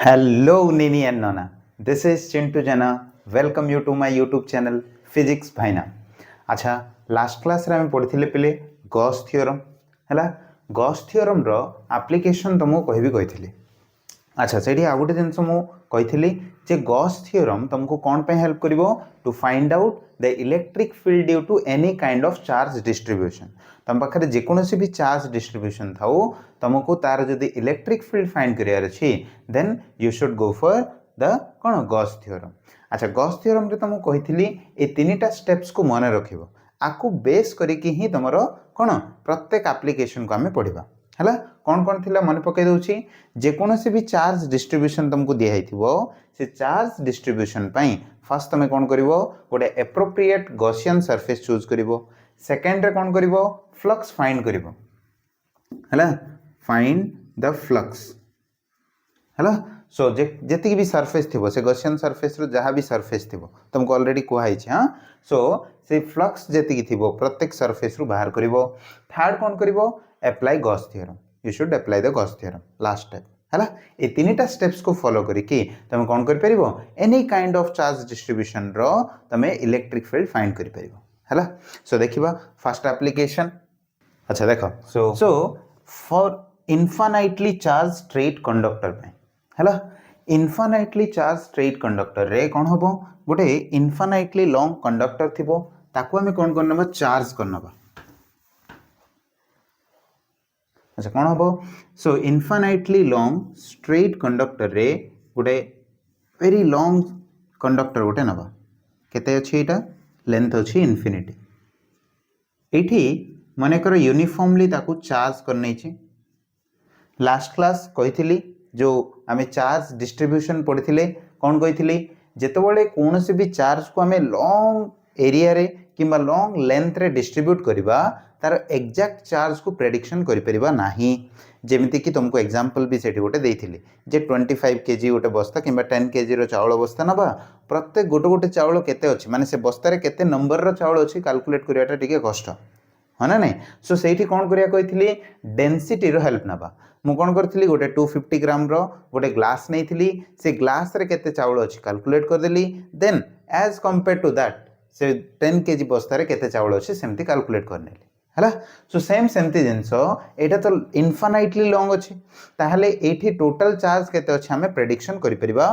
Hello Nini and Nona. This is Chintu Jana. Welcome you to my YouTube channel Physics Bhaina. अच्छा last class रे हम पढ़िथिले पिले Gauss theorem हैला Gauss theorem रो application तुमको कहबी कहिथिले अच्छा सेठी आ गोटे जिनस मु कहिथिली जे गॉस थ्योरम तुमको कोन पे हेल्प करिवो to find out the electric field due to any kind of charge distribution तुम पाखे जेकोसी भी चार्ज डिस्ट्रीब्यूशन थाउ तुमको तार जदि इलेक्ट्रिक फील्ड फाइंड करियार अछि then you should go for the कोन गॉस थ्योरम अच्छा गॉस थ्योरम रे तुमको कहिथिली ए तीनटा स्टेप्स को मन रखिबो आकु बेस करिकि ही तुमरो कोन प्रत्येक एप्लीकेशन को हमें पढ़िबा हैला कौन कौन थिला मन पकई दउछि जेकोसी भी चार्ज डिस्ट्रीब्यूशन तुमको दिया हिथिबो से चार्ज डिस्ट्रीब्यूशन पई फर्स्ट तुम कौन करिवो गोटे एप्रोप्रिएट गॉसियन सरफेस चूज करिवो सेकंड रे कौन करिवो फ्लक्स फाइंड करिवो हैला फाइंड द फ्लक्स हैला सो जेति भी सरफेस थिबो से गॉसियन सरफेस रो जहां भी सरफेस थिबो तुमको ऑलरेडी कुहाई छै हां सो से फ्लक्स जेति थिबो प्रत्येक सरफेस रो बाहर करिवो थर्ड कौन करिवो apply Gauss theorem you should apply the Gauss theorem last step हैला ए तीनटा स्टेप्स को फॉलो करिकि तुम कौन कर परिबो any kind of charge distribution रो तमे इलेक्ट्रिक फील्ड फाइंड कर परिबो हैला सो देखिबा फर्स्ट एप्लीकेशन अच्छा देखो so for infinitely charge straight conductor पे हैला इनफाइनाइटली चार्ज स्ट्रेट कंडक्टर रे कोन होबो गोटे इनफाइनाइटली लॉन्ग कंडक्टर थिबो ताको हमें कोन करनबा चार्ज करनबा अच्छा कौन हम सो इनफाइनाइटली लॉन्ग स्ट्रेट कंडक्टर रे गोटे वेरी लॉन्ग कंडक्टर गोटे नवा केते अछि एटा लेंथ अछि इनफिनिटी एठी माने कर यूनिफॉर्मली ताकू चार्ज करनै छी लास्ट क्लास कहिथिली जो आमे चार्ज डिस्ट्रीब्यूशन पढ़िथिले कोन कहिथिली जेतबेले कोनोसी भी चार्ज को आमे लॉन्ग एरिया रे किंबा लॉन्ग लेंथ रे डिस्ट्रीब्यूट करिबा तार एग्जैक्ट चार्ज को प्रेडिक्शन करि परिबा नाही जेमिति कि तुमको एग्जांपल भी सेठी गोटे देइथिले जे 25 केजी गोटे बस्ता किंबा 10 केजी रो चावल बस्ता नबा प्रत्येक गोटे गोटे चावल केते अछि माने से बस्ता रे केते नंबर रो चावल अछि कैलकुलेट करियाटा टिके कष्ट है ना नहीं सो सेठी कोन करिया कहिथिली डेंसिटी रो हेल्प नबा मु कोन करथिली गोटे 250 ग्राम रो गोटे ग्लास नैथिली से ग्लास रे केते चावल अछि कैलकुलेट कर देली then as compare to that से 10 केजी बस्ता रे केते चावल अछि सेमति कैलकुलेट करनेली हैला सो सेम सेमति जिंसो एटा तो इनफाइनाइटली लॉन्ग अछि ताहले एठी टोटल चार्ज केते अछि हमें प्रेडिक्शन करि परिबा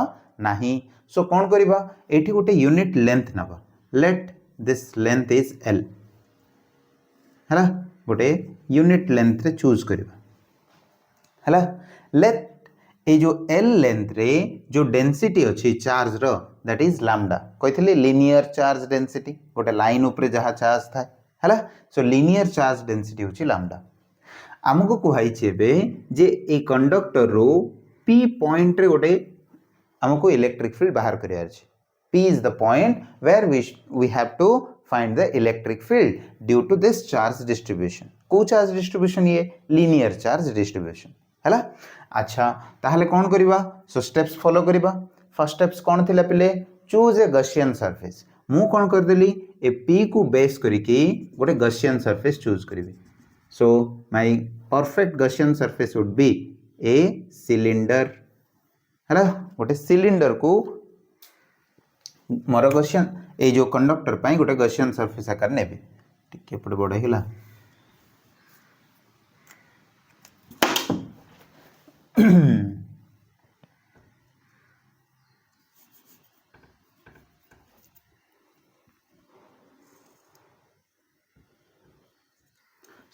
नाही सो कोन करिबा एठी गोटे यूनिट लेंथ नबा let this length is L हैला गोटे यूनिट लेंथ रे चूज करिबा हैला लेट ए जो एल लेंथ रे जो डेंसिटी अछि चार्ज रो दैट इज लैम्डा कहिथले लीनियर चार्ज डेंसिटी गोटे लाइन ऊपर जहा चार्ज था हैला सो लीनियर चार्ज डेंसिटी होची लैम्डा हमको कुहाई छेबे जे ए कंडक्टर रो पी पॉइंट रे गोटे हमको इलेक्ट्रिक फील्ड बाहर करियार छै P is the point where we have to find the electric field due to this charge distribution. को charge distribution ये linear charge distribution हैला अच्छा ताहले कौन करिबा सो स्टेप्स फॉलो करिबा फर्स्ट स्टेप्स कौन थिला पिले चूज ए गॉसियन सरफेस मु कौन कर देली ए P को बेस करिकि गोटे गॉसियन सरफेस चूज करिबी so my perfect Gaussian surface would be a cylinder हैला गोटे सिलिंडर को मोर गॉसियन ए जो कंडक्टर पाई गोटे गॉसियन सरफेस आकार नेबे टिके पड़ बड़ हिला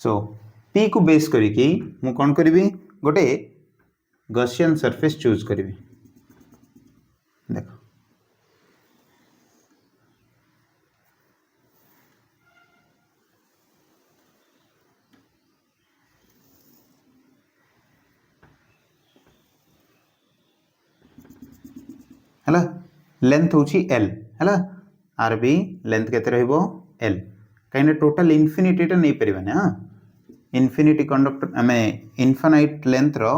सो P को बेस करिकि मु कोन करिवि गोटे गॉसियन सरफेस चूज करिवि देखो हैला लेंथ होची L हैला आर बी लेंथ केते रहइबो L काइने टोटल इनफिनिटी टा नै परिबने हां इनफिनिटी कंडक्टर हमें इनफाइनाइट लेंथ रो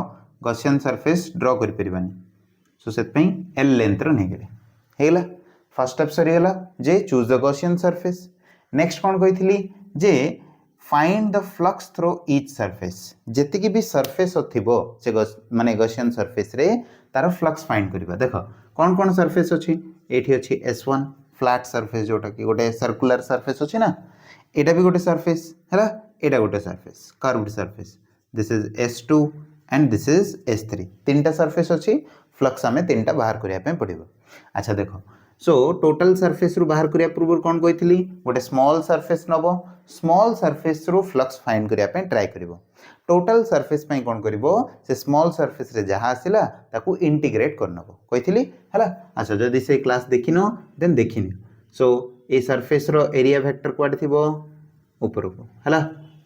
गॉसियन सरफेस ड्रा करि परिबने सो सेत पई L लेंथ रो नै गेले हेला फर्स्ट स्टेप सरी गेला जे choose the Gaussian surface next कोन कहिथिली जे find the flux through each surface जेति की भी सरफेस थिबो से माने गॉसियन सरफेस रे तार फ्लक्स फाइंड करवा देख कौन कौन सरफेस अच्छी ये अच्छी S1 फ्लैट सरफेस जोटा कि गोटे सर्कुलर सरफेस अच्छी ना यहाँ भी गोटे सरफेस है यहाँ गोटे surface curved surface this is S2 and this is S3 तीनटा सरफेस अच्छी फ्लक्स आम तीनटा बाहर करने पड़ो। अच्छा देख सो टोटल सरफेस रु बाहर करिया पूर्व कौन कही गोटे स्मॉल सरफेस नब स्मॉल सरफेस रु फ्लक्स फाइंड करने ट्राए कर टोटल सरफेस पे कौन कर से स्मॉल सरफेस रे जहाँ आसला ताकू इंटीग्रेट करनब कही है। अच्छा जदि से क्लास देखिन देन देखिन सो ये सरफेस रो एरिया वेक्टर कुआडे थिबो ऊपर को है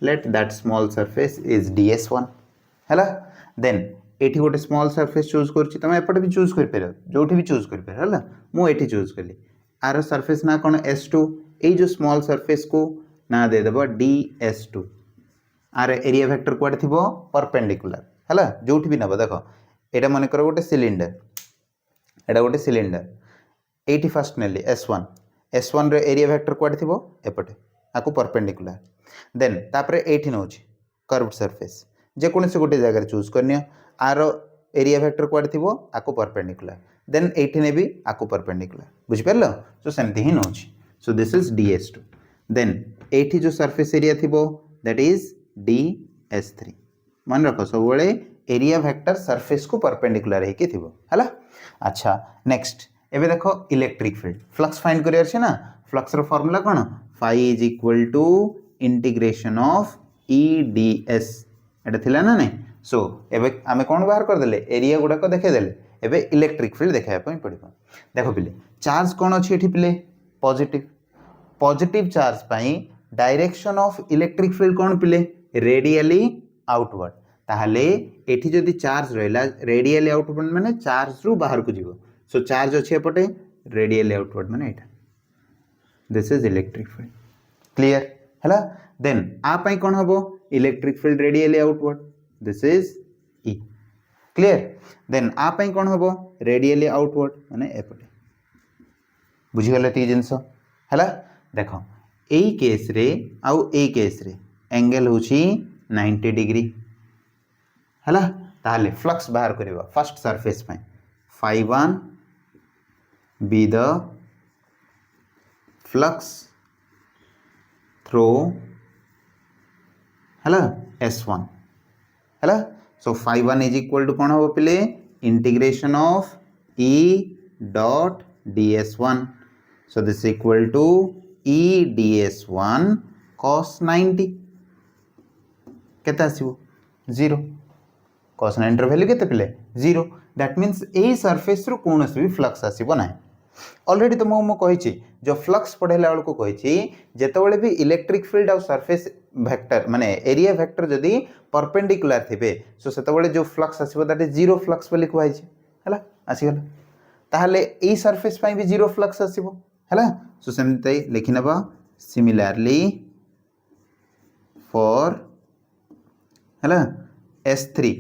let that small surface is DS1 है देन एठी गोटे स्मॉल सरफेस चूज करछि तमे एपटे भी चूज कर पार जोठी भी चूज कर पार है मु एठी चूज कली आर सरफेस ना कौन S2 ये जो स्मॉल सरफेस को ना दे देबो DS2 आर एरिया वेक्टर कुआडे थिबो परपेंडिकुलर है जोठी भी नब देख एटा मन कर गोटे सिलिंडर एटा गोटे सिलिंडर एटी फर्स्ट नेली S1 रे एरिया वेक्टर कुआडे थिबो एपटे आकु परपेंडिकुलर देन तापरे एठी नउछि कर्व्ड सरफेस जे कोनसे गोटे जगह चूज करनियो आर एरिया वेक्टर कुआडे थिबो आकु परपेंडिकुलर देन एठी नेबी आकु परपेंडिकुलर बुझि परलो सो सेमति ही नउछि so this is DS2 then एठी जो सरफेस एरिया थिबो दैट इज DS3 मन रख सब बेले एरिया वेक्टर सरफेस को परपेंडिकुलर हेकि थिबो हला। अच्छा नेक्स्ट एबे देखो इलेक्ट्रिक फील्ड फ्लक्स फाइंड करियर छै ना फ्लक्स रो फार्मूला कोन phi is equal to integration of EDS एटा थिला ना नहीं सो एबे आमे कोन बाहर कर देले एरिया गुडा को देखे देले एबे इलेक्ट्रिक फील्ड देखा पई पड़िबो देखो पिले चार्ज कोन अछि एठी पिले पॉजिटिव पॉजिटिव चार्ज पई डायरेक्शन ऑफ इलेक्ट्रिक फील्ड कोन पिले रेडियली आउटवर्ड ताहले एठी जदी चार्ज रहला रेडियली आउटवर्ड माने चार्ज रु बाहर को जीवो सो चार्ज अछि एपटे रेडियली आउटवर्ड माने एटा this is electric field clear हैला देन आ पई कोन हबो electric field radially outward this is E clear then आ पई कोन हबो रेडियली आउटवर्ड माने एपटे बुझी गले ती जिंस हैला देखो एई केस रे आउ एई केस रे एंगल होची 90 डिग्री हैला ताले फ्लक्स बाहर करबा फर्स्ट सरफेस पे phi1 be the flux through है S1 है सो phi1 इज इक्वल टू कौन हम पे integration of E dot DS1 so this equal to E DS1 cos 90 केते आसीबो 0 cos 90 रो वैल्यू केते पिले 0 दैट मीन्स ए सरफेस रो कोनोसी भी फ्लक्स आसीबो नाही ऑलरेडी तो मो कही जो फ्लक्स पढ़ेला बेल को कही जितेबाला भी इलेक्ट्रिक फील्ड और सरफेस वेक्टर माने एरिया वेक्टर जदि परपेंडिकुलर थे सो से जो फ्लक्स आसो दैट इज जीरो फ्लक्स बोली कहुई है आसीगला ताहले ए सरफेस भी जीरो फ्लक्स आसो है सो सेमती लिखि नबा सिमिलरली फॉर है S3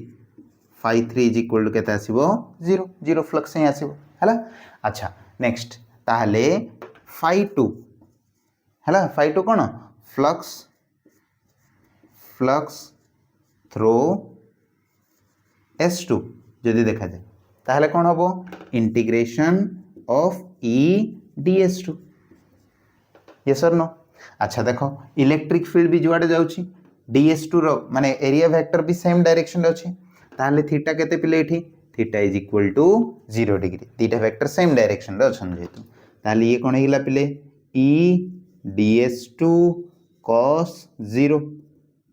phi3 is equal to केते आसीबो जीरो जीरो फ्लक्स ही आसीबो है। अच्छा नेक्स्ट ताहले phi2 है phi2 कौन फ्लक्स फ्लक्स थ्रो S2 जदि देखा जाए ताहले कौन हबो इंटीग्रेशन ऑफ EDS2 यस और नो। अच्छा देखो इलेक्ट्रिक फील्ड भी जुआडे जाउची DS2 रो माने एरिया वेक्टर भी सेम डायरेक्शन रे अछि ताहले थीटा केते पिले एठी theta is equal to 0 degree दीटा वेक्टर सेम डायरेक्शन रे अछन जेतु ताहले ये कोन हिला पिले EDS2 cos 0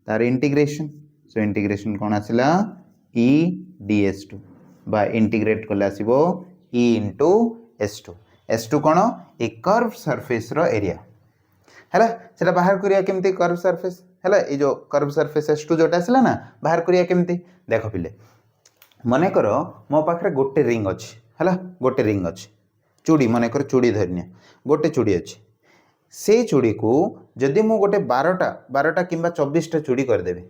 तार इंटीग्रेशन सो इंटीग्रेशन कोन आसिला EDS2 बा इंटीग्रेट कले आसीबो E into S2 S2 कोन ए कर्व सरफेस रो एरिया हैला सेटा बाहर करिया केमती कर्व सरफेस हैला ए जो कर्व सरफेस S2 जोटा आसिला ना बाहर करिया केमती देखो पिले मने करो मो पाखरे गोटे रिंग अछि हैला गोटे रिंग अछि चूड़ी मने कर चूड़ी धरनिया गोटे चूड़ी अछि से चूड़ी को जदि मु गोटे 12टा किंबा 24टा चूड़ी कर देबे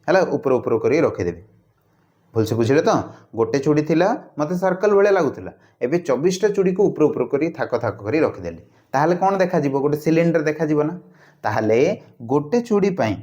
हैला ऊपर ऊपर करी रखि देबे भल से बुझिले तो गोटे चूड़ी थिला मते सर्कल भले लागुथिला एबे 24टा चूड़ी को ऊपर ऊपर करी थाक थाक करी रखि देली ताहले कोन देखा जिवो गोटे सिलिंडर देखा जिवो ना ताहले गोटे चूड़ी पई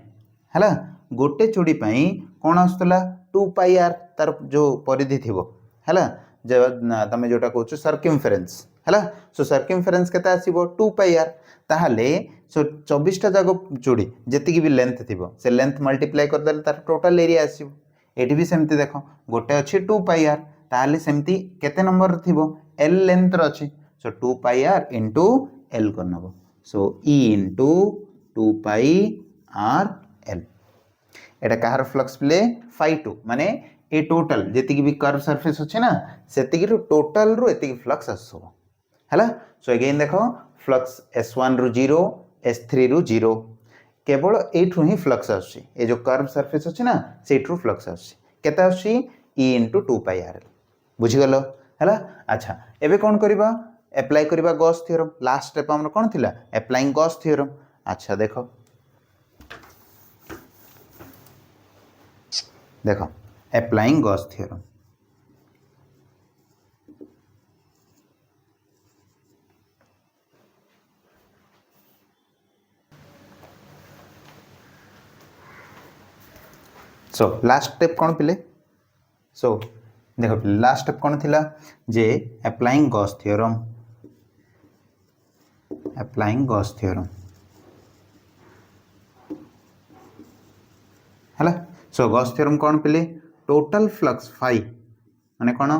हैला गोटे चूड़ी पई कोन आस्तला 2 पाई r तार जो परिधि थिबो हैला तुम जोटा कहूँ सर्कमफेरेन्स है। सो सर्कमफेरेन्स केते आसीबो 2 पाई आर ताहले सो 24टा जाक जोड़ी जेतिकी भी लेंथ थी से लेंथ मल्टीप्लाई करदे तार टोटल एरिया आसीबो। एठी भी सेमती देख गोटे अच्छी 2 पाई आर ताहले सेमती केते नंबर थिबो एल लेंथ रो अछि सो 2 पाई आर इंटू एल कर नबो सो E into 2 pi R L एटा कहार फ्लक्स प्ले फाई 2 माने ए टोटल जेतिकी भी कर्व सरफेस अछि ना सेतिकी रो टोटल रो एतिकी फ्लक्स आसो हैला। सो अगेन देखो फ्लक्स S1 रु 0 S3 रु 0 केवल एठू ही फ्लक्स आसी ए जो कर्व सरफेस अछि ना सेठू फ्लक्स आसी केता आसी E into 2 pi R L बुझी गलो हैला। अच्छा एबे कोन करबा अप्लाई करबा गॉस थ्योरम लास्ट स्टेप हमर कोन थिला अप्लाइंग गॉस थ्योरम। अच्छा देखो देखो applying Gauss theorem so last step कौन पिले सो देखो लास्ट स्टेप कौन थिला जे अप्लाइंग गॉस थ्योरम हैला। सो गॉस थ्योरम कौन पिले टोटल फ्लक्स फाई माने कौन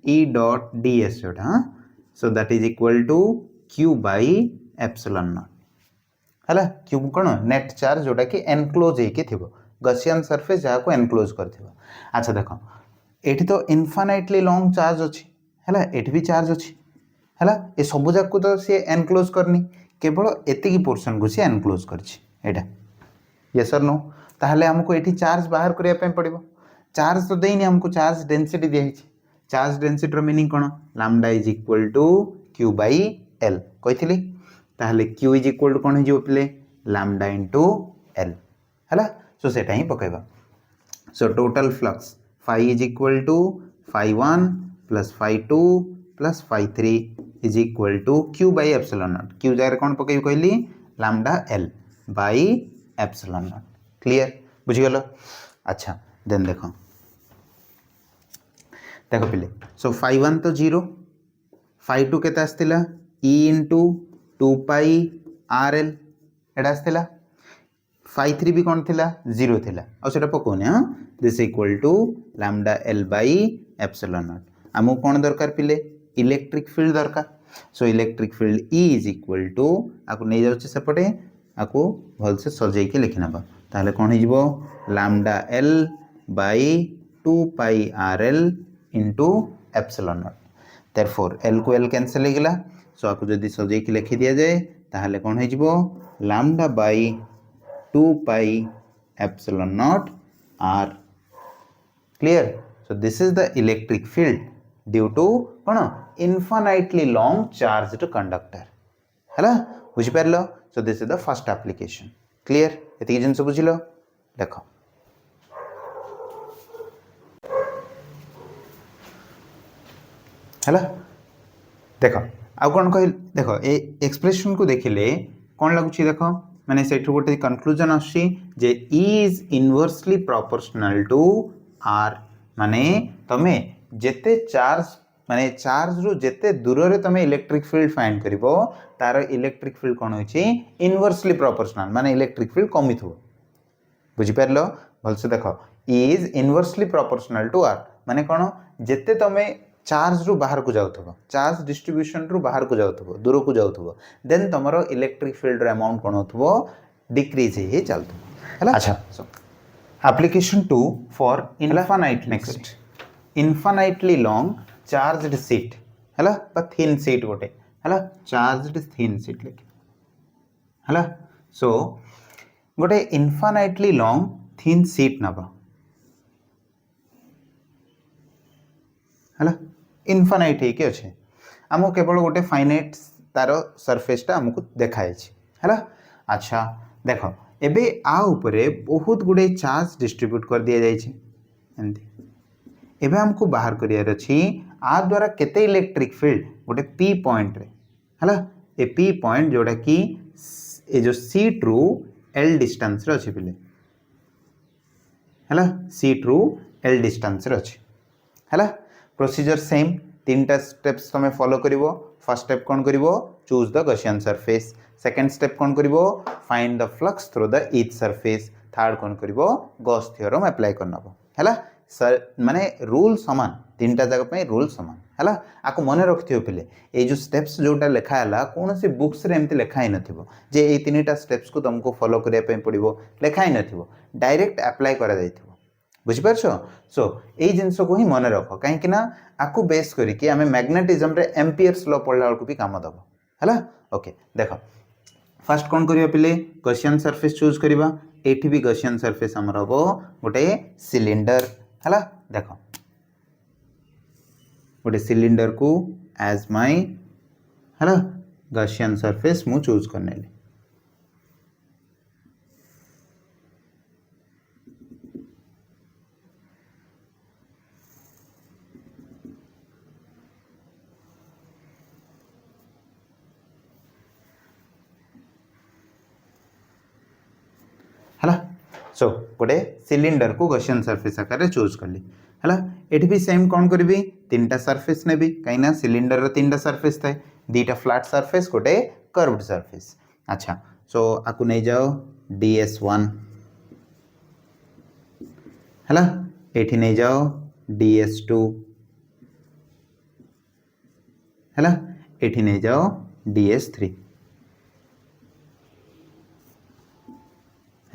E डॉट ds जोटा हां so that is equal to q by epsilon not हैला। q कौन नेट चार्ज जोटा कि एनक्लोज हेके थिबो गॉसियन सरफेस जहाँ को एनक्लोज कर। अच्छा देखो एठी तो इनफाइनाइटली लॉन्ग चार्ज अच्छी है एठी भी चार्ज अच्छी है ये सब जाक तो सी एनक्लोज करनी केवल एतिकी पोर्शन को सी एनक्लोज करटा यस और नो ताहले हमको एठी चार्ज बाहर करने पड़ो चार्ज तो देनी हमको चार्ज डेंसिटी दिखाई चार्ज डेंसिटी मीनिंग कौन lambda is equal to Q by L कही ताहले क्यू इज इक्वल टू कौन हो पे लैम्डा इंटू एल है सो सेटा ही पकेबा। So total flux phi is equal to phi 1 plus phi 2 plus phi 3 is equal to Q by epsilon naught Q जगह कौन पकई कहली lambda L by epsilon naught clear बुझीगल। अच्छा देन देखो देखो पिले सो फाई 1 तो 0 फाई 2 केते आस्तिला E into 2 pi R L एटा आस्तिला फाई 3 भी कौन थिला 0 थिला और सेटा पकोने हां this equal to lambda L by epsilon not आमको कौन दरकार पिले इलेक्ट्रिक फील्ड दरकार so electric field E is equal to आको नहीं जाउछ सेपटे आको भल से सजै के लिखि नबा ताले कौन हिजबो lambda L by 2 pi R L into epsilon naught therefore L को एल कैंसिल हो गला सो आको जदी सजै के लिखि दिया जाए ताले कौन हिजबो lambda by 2 pi epsilon naught r clear so this is the electric field due to कौन infinitely long charged conductor है बुझी पारलो so this is the first application clear एति जिंस बुझिलो देखो है देखो आ कौन कह देखो ए एक्सप्रेशन को देखिले कौन लगुच देखो माने से गोटे कनक्लूजन आसी जे E is inversely proportional to R माने तमे जेते चार्ज माने चार्ज रु जेते दूर रे तमे इलेक्ट्रिक फील्ड फाइंड करिवो तार इलेक्ट्रिक फील्ड कोन होची इनवर्सली प्रोपोर्शनल माने इलेक्ट्रिक फील्ड कमी थो बुझी पारलो भल से देखो E is inversely proportional to R माने कोन जेते तमे चार्ज रु बाहर को जाउथबो चार्ज डिस्ट्रीब्यूशन रु बाहर को जाउथबो दूर को जाउथबो देन तमरो इलेक्ट्रिक फील्ड रे अमाउंट कोन होथबो डिक्रीज ही चलथबो हला। अच्छा सो application 2 for infinite next infinitely long charged sheet हला बा थिन शीट गोटे हला चार्ज्ड थिन शीट लेके हला सो गोटे इनफाइनाइटली लॉन्ग थिन शीट नबा हला इनफाइनाइट है कि अच्छे आमको केवल गोटे फाइनाइट तार सरफेसटा आमको देखाई है। अच्छा देख एबे आ उपरे बहुत गुड़े चार्ज डिस्ट्रीब्यूट कर दिया जाइए एबे हमको बाहर करियार अछि आ द्वारा केते इलेक्ट्रिक फील्ड गोटे पी पॉइंट रे हला ए पी पॉइंट जोड़ा कि ए जो सी ट्रू एल डिस्टेंस रे अछि पिले हला सी ट्रू एल डिस्टेंस रे अछि हला प्रोसीजर सेम तीनटा स्टेप्स तुम फॉलो करिवो फर्स्ट स्टेप कौन करिवो choose the Gaussian surface second step कौन करिवो find the flux through the each surface third कौन करिवो गॉस थ्योरम अप्लाई करनबो हैला सर माने रूल समान तीनटा जगह पे रूल समान हैला आको मने रखथियो पिले ए जो स्टेप्स जोटा लिखा हैला कोन से बुक्स रे एमति लिखा ही नथिबो जे ए तीनटा स्टेप्स को तुमको फॉलो करिया पे पड़िबो लिखा ही नथिबो डायरेक्ट अप्लाई करा जाइथिबो बुझिपार सो यही जिनस को ही मन रख कहीं आपको बेस करके आम मैग्नेटिज्म रे एम्पियर्स लॉ पढ़ला बेलू भी काम दब है ओके देख फास्ट कौन करिया पिले गॉसियन सरफेस चूज करवा एठी भी गॉसियन सरफेस हमर हबो गोटे सिलिंडर है देख गोटे सिलिंडर को एज माय है गॉसियन सरफेस मु चूज करनेली है सो गोटे सिलिंडर को गॉसियन सरफेस आकार चूज कली है ये भी सेम कौन करी तीन सरफेस ने कहीं सिलिंडर तीन सरफेस थाए दीटा फ्लैट सरफेस गोटे कर्व्ड सरफेस अच्छा सो आपको नहीं जाओ DS1 है ये नहीं जाओ DS2 है ये नहीं जाओ DS3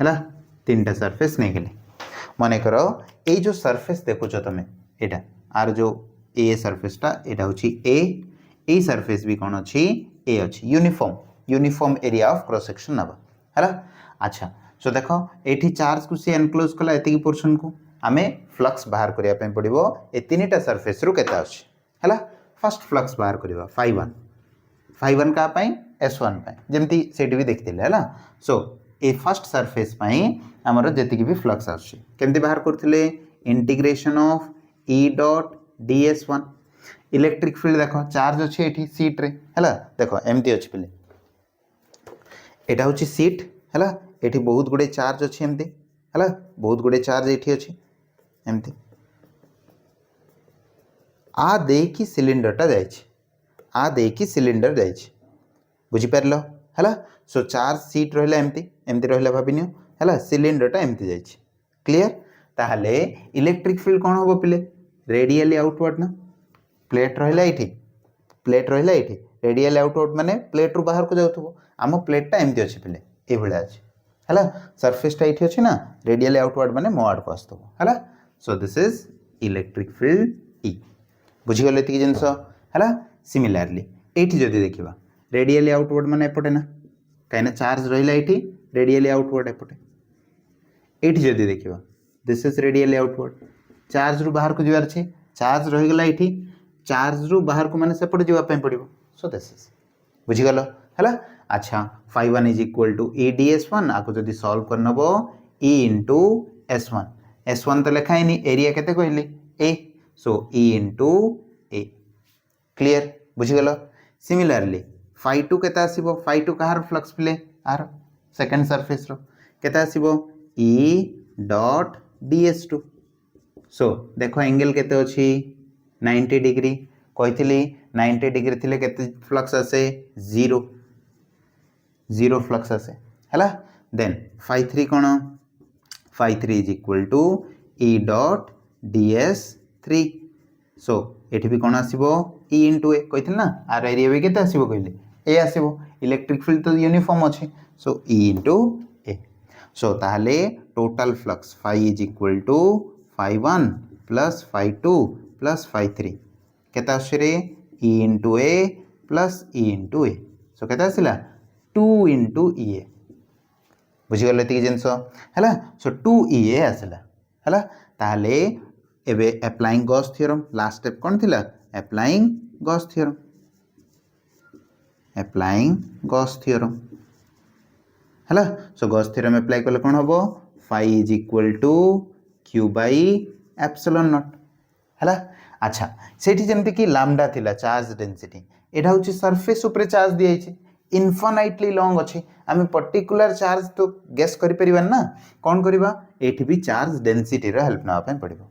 है तीन टा सरफेस नहीं गले मन कर ये जो सरफेस देखुच तुम यहाँ आर जो ए सरफेसटा यहाँ हूँ ए सरफेस भी कौन अच्छी ए अच्छी uniform area of cross section नवा है अच्छा सो देख ये चार्ज को सी एनक्लोज कला एति पोर्शन को आम फ्लक्स बाहर करने पड़ो ये तीन टा सरफेस रु केते अच्छे है फर्स्ट फ्लक्स बाहर करवा फाइव वन क्या S1 जमती से भी देखते है सो ए फर्स्ट सरफेस आमर जी भी फ्लक्स आमती बाहर करते integration of E dot DS1 electric field देख चार्ज अच्छे ये सीट रे है देख एमती अच्छे पे यहाँ हूँ सीट है ये बहुत गुड़े चार्ज अच्छे एमती है बहुत गुड़े चार्ज ये अच्छे एमती आ देकी सिलिंडरटा जाइए सिलिंडर जाइए बुझीपार है सो चार्ज सीट रहा एमती एमती रहा भाविनियो है सिलिंडरटा एमती जाइए क्लियर ताहले इलेक्ट्रिक फील्ड कौन हम पिले रेडियली आउटवर्ड ना प्लेट रहा ये रेडियली आउटवर्ड माने प्लेट रू बाहर को जाऊ आम प्लेटा एमती अच्छे पिले ये अच्छे है सरफेसटा ये अच्छे ना रेडियली आउटवर्ड माने मो आड़ को आसो है सो this is electric field E बुझीगल ये जिनस है सिमिलारली ये जदि देखा रेडियली आउटवर्ड माने एपटे ना कहीं चार्ज रहा ये रेडियली आउटवर्ड एपटे ये जदि देखा this is radially outward charge रु बाहर को जीवार छे चार्ज रहीगला ये चार्ज रु बाहर को माने सेपटे जीवाई पड़ो सो दिस इज बुझीगल है अच्छा 5 1 is equal to E DS1 आपको जब सॉल्व कर नब E इंटू S1 तो लिखा ही एरिया केते कहली A so E into A clear बुझीगल सिमिलारली फाइ 2 केते आसीबो फाइ 2 कहार फ्लक्स प्ले आर सेकंड सरफेस रो केते आसीबो E डॉट DS2 सो देखो एंगल केते अछि 90 डिग्री कहितली 90 डिग्री थिले केते फ्लक्स आसे जीरो फ्लक्स आसे है देन फाइ 3 कौन phi 3 is equal to E dot DS3 so ये भी कौन आसो E इंटू ए कही ना आर एरिया भी केते आसो कहले ए आसो इलेक्ट्रिक फील्ड तो यूनिफॉर्म अच्छे सो E इंटू ए सो ताहले total flux phi is equal to phi 1 plus phi 2 plus phi 3 केते आसरे E into A plus E into A so केते आसला 2 इंटू E बुझीगल ये जिनस है सो 2EA आसला है ताहले एबे applying Gauss theorem last step कौन थिला अप्लाइंग गॉस थ्योरम है सो गॉस थ्योरम अप्लाई कले कौन हम phi is equal to Q by epsilon not है अच्छा सेठी जेमती कि लैम्डा थिला चार्ज डेंसिटी एटा होची सरफेस ऊपर चार्ज दिया है इनफाइनाइटली लॉन्ग अच्छे आम पर्टिकुलर चार्ज तो गेस कर ना कौन करवा ये भी चार्ज डेंसिटी हेल्प ना पड़ो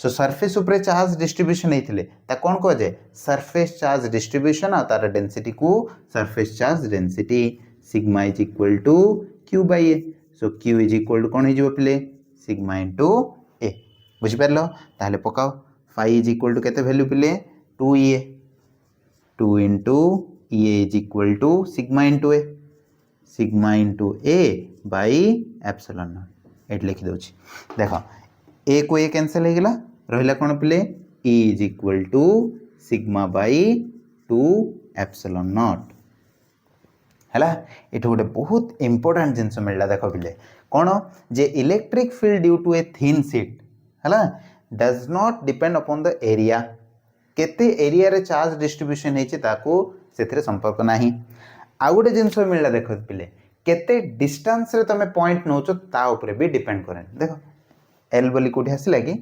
सो सरफेस उपरे चार्ज डिस्ट्रीब्यूशन होते कौन कह जाए सरफेस चार्ज डिस्ट्रीब्यूशन और तार डेंसिटी को surface charge density sigma is equal to Q by A so Q is equal to कौन हो पे सिग्मा इंटू ए बुझिपार ताहले पकाओ फाइ इज इक्वल टू केते वैल्यू पे 2 A 2 into A is equal to sigma into A by epsilon not एट लिखी दउछि देखो ए को ए कैंसिल हो गला रहिला कोन पे E is equal to sigma by 2 epsilon not हैला एठ गोटे बहुत इंपोर्टेंट जिनस मिलला देखो पिले कौन जे electric field due to a thin sheet हैला does not depend upon the area केते एरिया रे चार्ज डिस्ट्रीब्यूशन हेछि ताको सेथरे संपर्क नाही आ गोटे जिनस मिलला देखो पिले केते डिस्टेंस रे तमे पॉइंट नोचो ता ऊपर भी डिपेंड करे देखो एल बोली कोठी आसिला कि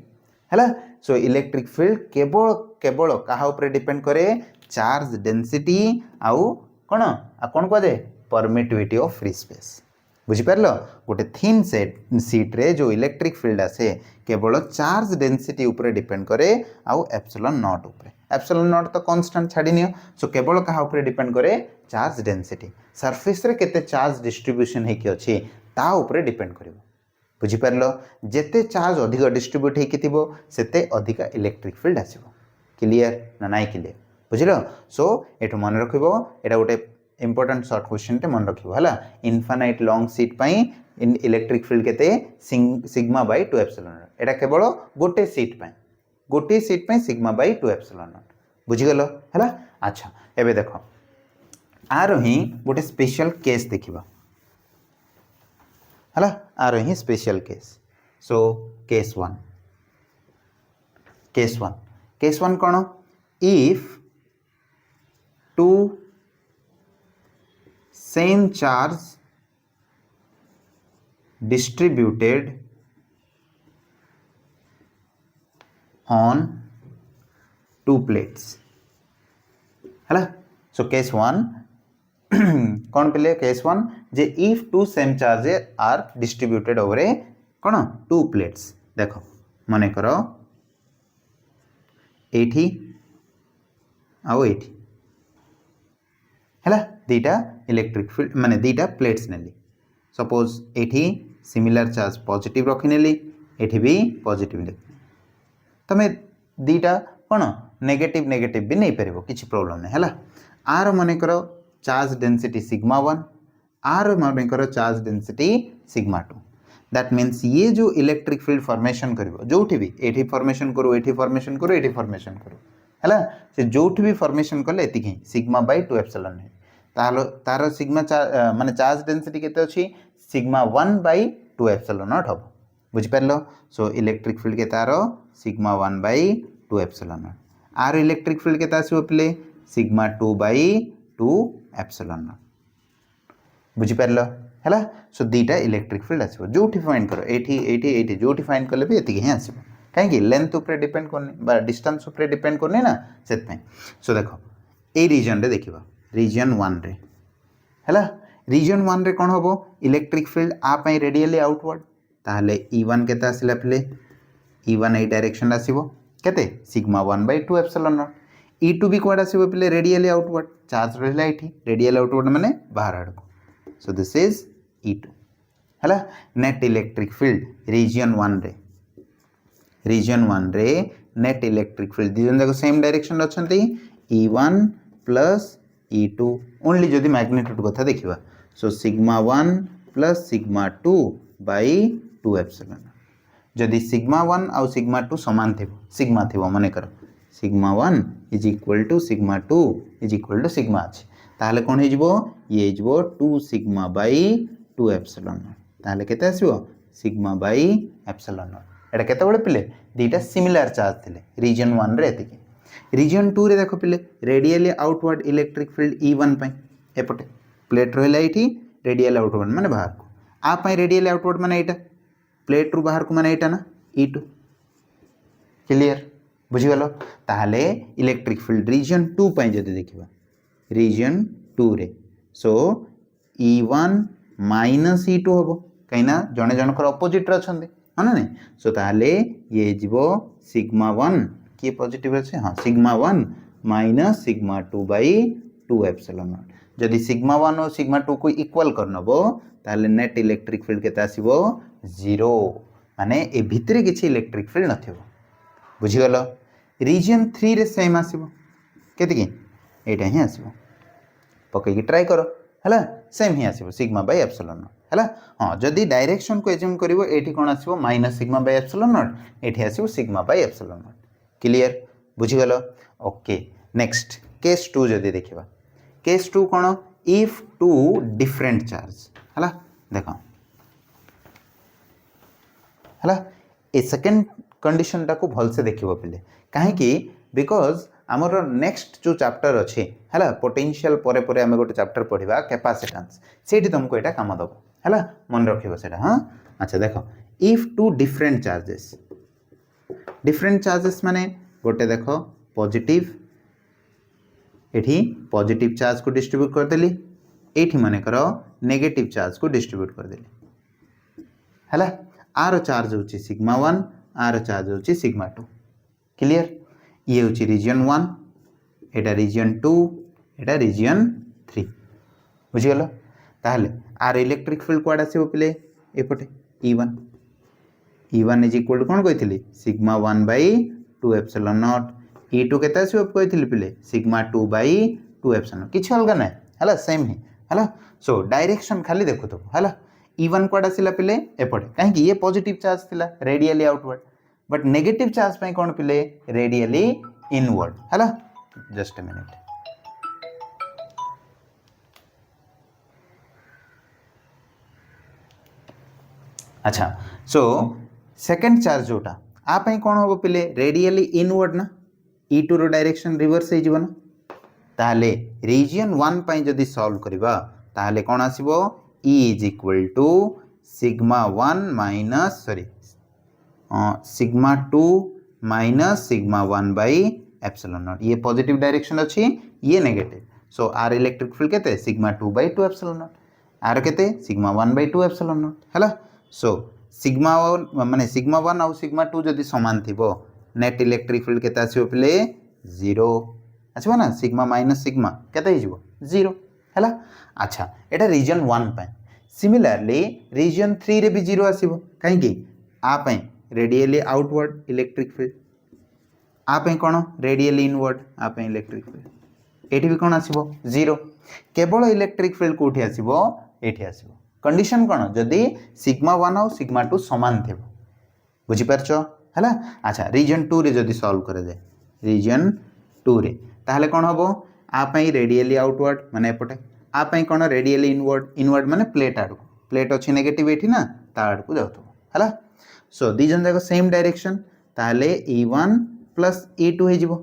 हैला सो इलेक्ट्रिक फील्ड केवल केवल कहा ऊपर डिपेंड करे चार्ज डेंसिटी आउ कौन कौन कह जाए परमिटिविटी ऑफ फ्री स्पेस बुझिपार गोटे थिन सीट रे जो इलेक्ट्रिक फील्ड आसे केवल चार्ज डेंसिटी ऊपर डिपेंड करे आउ एप्सिलॉन नॉट ऊपर एप्सिलॉन नॉट तो कांस्टेंट छाड़ी नियो सो केवल कहा ऊपर डिपेंड करे चार्ज डेंसिटी सरफेस रे केते चार्ज डिस्ट्रीब्यूशन हेकी अछि ता ऊपर डिपेंड करिवो बुझिपार जेते चार्ज अधिक डिस्ट्रीब्यूट हेकी थिबो सेते अधिक इलेक्ट्रिक फील्ड आसीबो क्लियर ना नाइ क्लियर बुझिलो सो एठो मन रखिबो एटा गोटे इंपोर्टेंट शॉर्ट क्वेश्चन टे मन रखिबो हला इनफाइनाइट लॉन्ग शीट पई इन इलेक्ट्रिक फील्ड केते सिग्मा बाय 2 एप्सिलॉन नॉट एटा केवल गोटे शीट पई सिग्मा बाय 2 एप्सिलॉन नॉट बुझि गेलो हला अच्छा एबे देखो आरो ही गोटे स्पेशल केस देखिबा हला आरो ही स्पेशल केस सो केस 1 कोन if two same charge distributed on two plates है सो केस 1 कौन पे case 1 J if two same charge are distributed over a कौन two plates देखो मन करो एठी आउ एठी हैला दीटा इलेक्ट्रिक फील्ड माने दीटा प्लेट्स नेली सपोज एठी सिमिलर चार्ज पॉजिटिव रखी नेली एठी भी पॉजिटिव लिखि तमे दीटा कोन नेगेटिव नेगेटिव भी नहीं परबो किछि प्रॉब्लम नहीं हैला आर माने करो चार्ज डेंसिटी सिग्मा 1 आर माने करो charge density sigma 2 that means ये जो इलेक्ट्रिक फील्ड फॉर्मेशन करिवो जोठी भी एठी फॉर्मेशन करो एठी फॉर्मेशन करो एठी फॉर्मेशन करो हैला से जोठी भी फॉर्मेशन कले एति कि सिग्मा बाय 2 एप्सिलॉन है तालो तार सिग्मा माने चार्ज डेंसिटी केते अछि सिग्मा 1 बाय 2 एप्सिलॉन नॉट हो बुझि परलो सो इलेक्ट्रिक फील्ड के तार सिग्मा 1 बाय 2 एप्सिलॉन नॉट आर इलेक्ट्रिक फील्ड के तासिबो प्ले सिग्मा 2 बाय 2 एप्सिलॉन नॉट बुझि परलो हैला सो दीटा इलेक्ट्रिक फील्ड आसिबो जोठी फाइंड करो एठी एठी एठी जोठी फाइंड करले भी एति कि आसिबो कहीं लेंथ ऊपर डिपेंड करने डिस्टेंस ऊपर डिपेंड करने ना से सो देखो ए रीजन रे देखिबा रीजन 1 रे हैला रीजन 1 रे कोन होबो इलेक्ट्रिक फील्ड आ पई रेडियली आउटवर्ड ताहले E1 केते आसिला प्ले E1 ए डायरेक्शन आसीबो केते sigma 1 by 2 epsilon naught E2 भी कोड आसीबो प्ले रेडियली आउटवर्ड चार्ज रहला एठी रेडियल आउटवर्ड माने बाहर आडको सो दिस इज E2 हैला नेट इलेक्ट्रिक फील्ड रीजन 1 रे नेट इलेक्ट्रिक फील्ड दिजन जाको सेम डायरेक्शन अछंती E1 प्लस E2 ओनली जदि मैग्नीट्यूड कथा देखिबा so sigma 1 plus sigma 2 by 2 epsilon जदि सिग्मा 1 आउ सिग्मा 2 समान थिबो सिग्मा थिबो माने कर sigma 1 is equal to sigma 2 is equal to sigma अछि ताहले कोन हे जिवो ये जिवो 2 सिग्मा बाय 2 एप्सिलॉन ताहले केते आसीबो सिग्मा बाय एप्सिलॉन एटा केते बळे पिले दीटा सिमिलर चार्ज थिले रीजन 1 रे एतिके रीजन 2 रे देखो पिले radially outward electric field E1 पई एपटे प्लेट रहला एठी रेडियल आउटवर्ड माने बाहर को आ पई रेडियल आउटवर्ड माने एटा प्लेट रु बाहर को माने एटा ना E2 क्लियर बुझि गेलो ताहले इलेक्ट्रिक फील्ड रीजन 2 पई जदि देखिबा रीजन 2 रे सो E1 माइनस E2 होबो कहिना जणे जनकर अपोजिट रे अछंदे हाँ ना नहीं सो ताहले ये जीवो सिग्मा 1 किए पॉजिटिव अच्छे हाँ sigma 1 minus sigma 2 by 2 epsilon not जदि सिग्मा 1 और सिग्मा 2 को इक्वल करनबो ताहले नेट इलेक्ट्रिक फील्ड केते आसीबो 0 माने ए भितरे किछि इलेक्ट्रिक फील्ड नथिबो बुझी गलो रीजन 3 रे सेम आसीबो केते की एटा ही आसीबो पकई की ट्राई करो हैला सेम ही आसीबो सिग्मा बाय एप्सिलॉन नॉट हैला हां जदि डायरेक्शन को एज्यूम करिवो एठी कोन आसीबो minus sigma by epsilon naught एठी आसीबो sigma by epsilon naught clear बुझी गलो ओके नेक्स्ट केस 2 जदि देखिबा केस 2 कोन इफ टू डिफरेंट चार्ज हैला देखो हैला ए सेकंड कंडीशन टा को भल से देखिबो पले काहे कि बिकॉज आमर नेक्स्ट जो चैप्टर अच्छे है पोटेंशियल परे परे आम गोटे चैप्टर पढ़ा कैपेसिटेंस सेठी तुमको यहाँ काम दब है मन रखियो सेटा हाँ अच्छा देख इफ टू डिफरेंट चार्जेस माने गोटे देख पॉजिटिव एठी पॉजिटिव चार्ज को डिस्ट्रीब्यूट करदेली एठी माने करो नेगेटिव चार्ज को डिस्ट्रीब्यूट करदेली है आर चार्ज होची सिग्मा 1 आर चार्ज होची सिग्मा 2 क्लियर ये होची रीजन 1 एटा रीजन 2 एटा रीजन 3 बुझी गलो ताहले आर इलेक्ट्रिक फील्ड कोड आसीबो पिले एपटे E1 इज इक्वल टू कोन कहितली sigma 1 by 2 epsilon naught E2 केते आसीबो कहितली पिले सिग्मा 2 बाय 2 एप्सिलॉन किछ अलगा नै हला सेम ही हला सो डायरेक्शन खाली देखो तो हला E1 कोड आसीला पिले एपटे काहे कि ये पॉजिटिव चार्ज थिला radially outward but negative charge पे कौन पिले रेडियली इनवर्ड है जस्ट ए मिनट अच्छा सो सेकंड चार्ज जोटा आप कौन हम पिले रेडियली इनवर्ड ना E2 रो डायरेक्शन रिवर्स हो ना ताले रीजन 1 पई जदी सॉल्व करबा ताले कौन आसीबो E is equal to sigma 1 minus sorry sigma 2 minus sigma 1 by epsilon naught ये पॉजिटिव डायरेक्शन अच्छी ये नेगेटिव सो आर इलेक्ट्रिक फील्ड केते सिग्मा 2 बाई 2 एप्सिलॉन नॉट आर केते सिग्मा 1 बाई 2 एप्सिलॉन नॉट हैला सो सिग्मा 1 माने सिग्मा 1 और सिग्मा 2 जदी समान थिबो नेट इलेक्ट्रिक फील्ड केते आसीबो पिले 0 आसीबो ना सिग्मा माइनस सिग्मा केते हिजबो 0 हैला अच्छा एटा रीजन 1 पे सिमिलरली रीजन 3 रे भी 0 आसीबो काहे कि आ पे रेडियली आउटवर्ड इलेक्ट्रिक फील्ड आप कौन रेडियली इनवर्ड आप इलेक्ट्रिक फील्ड एठी भी कौन आसीबो 0 केवल इलेक्ट्रिक फील्ड कोठी आसीबो एठी आसीबो कंडीशन कौन जदि सिग्मा 1 और सिग्मा 2 समान थेबो बुझी परछो हला अच्छा रीजन 2 रे जदि सॉल्व करे जाए रीजन 2 रे ताहले कौन हबो आप रेडियली आउटवर्ड माने एपटे आप कौन रेडियली इनवर्ड माने प्लेट आड़ प्लेट अच्छी नेगेटिव एठी ना ता आड़ को जाउथबो हला सो दी जन जाक सेम डायरेक्शन ताहले E1 प्लस E2 हो जिवो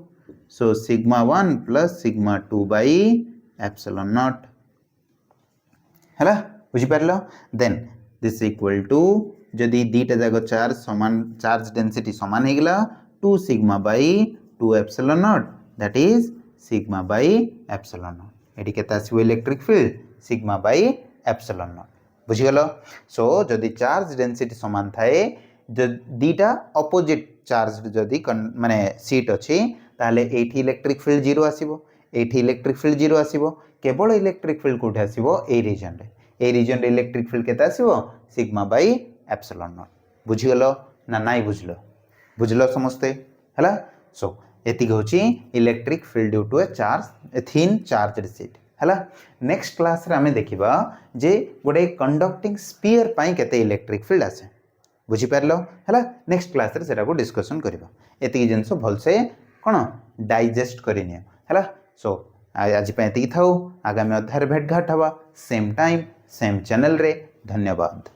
सो sigma 1 plus sigma 2 by epsilon not हैला बुझी पारलो देन दिस इक्वल टू जदि दीटा जाक चार्ज समान चार्ज डेंसिटी समान हे गेला 2 sigma by 2 epsilon naught that is sigma by epsilon naught एटी केते आसीबो electric field sigma by epsilon naught बुझी गलो सो जदि चार्ज डेंसिटी समान थाए दीटा अपोजिट चार्ज जदि माने सीट अच्छी ताले एठी इलेक्ट्रिक फील्ड 0 आसीबो एठी इलेक्ट्रिक फील्ड 0 आसीबो केवल इलेक्ट्रिक फील्ड कोठे आसीबो ए रीजन रे इलेक्ट्रिक फील्ड केते आसीबो सिग्मा बाई एप्सिलॉन नॉट बुझी गलो ना नाइ बुझलो समझते हैला सो एति होची electric field due to a charge thin charged sheet हैला नेक्स्ट क्लास रे हमें देखिबा जे गोटे कंडक्टिंग स्फीयर पई केते इलेक्ट्रिक फील्ड आसे बुझी पारलो हैला नेक्स्ट क्लास रे सेटा को डिस्कशन करबा एति जिंस भल से कोन डाइजेस्ट करिनियो हैला सो आज पे एति थाउ आगामी अध्याय भेट घाट हवा सेम टाइम सेम चैनल रे धन्यवाद।